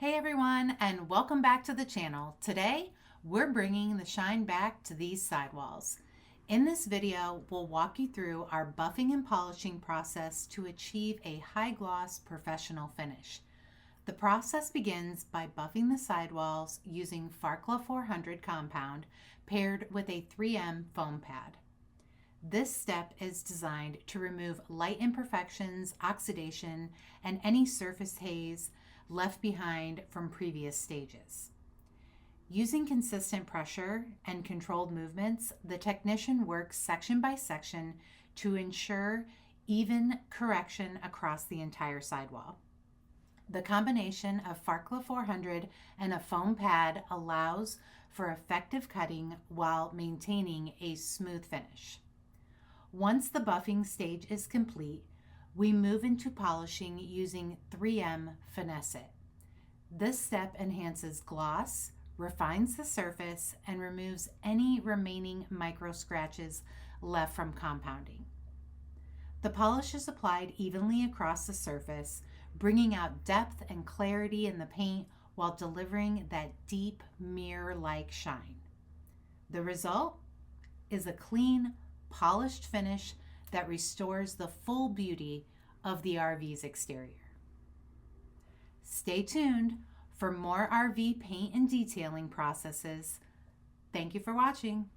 Hey everyone, and welcome back to the channel. Today, we're bringing the shine back to these sidewalls. In this video, we'll walk you through our buffing and polishing process to achieve a high gloss professional finish. The process begins by buffing the sidewalls using Farkla 400 compound paired with a 3M foam pad. This step is designed to remove light imperfections, oxidation, and any surface haze left behind from previous stages. Using consistent pressure and controlled movements, the technician works section by section to ensure even correction across the entire sidewall. The combination of Farkla 400 and a foam pad allows for effective cutting while maintaining a smooth finish. Once the buffing stage is complete, we move into polishing using 3M Finesse It. This step enhances gloss, refines the surface, and removes any remaining micro scratches left from compounding. The polish is applied evenly across the surface, bringing out depth and clarity in the paint while delivering that deep mirror-like shine. The result is a clean, polished finish that restores the full beauty of the RV's exterior. Stay tuned for more RV paint and detailing processes. Thank you for watching.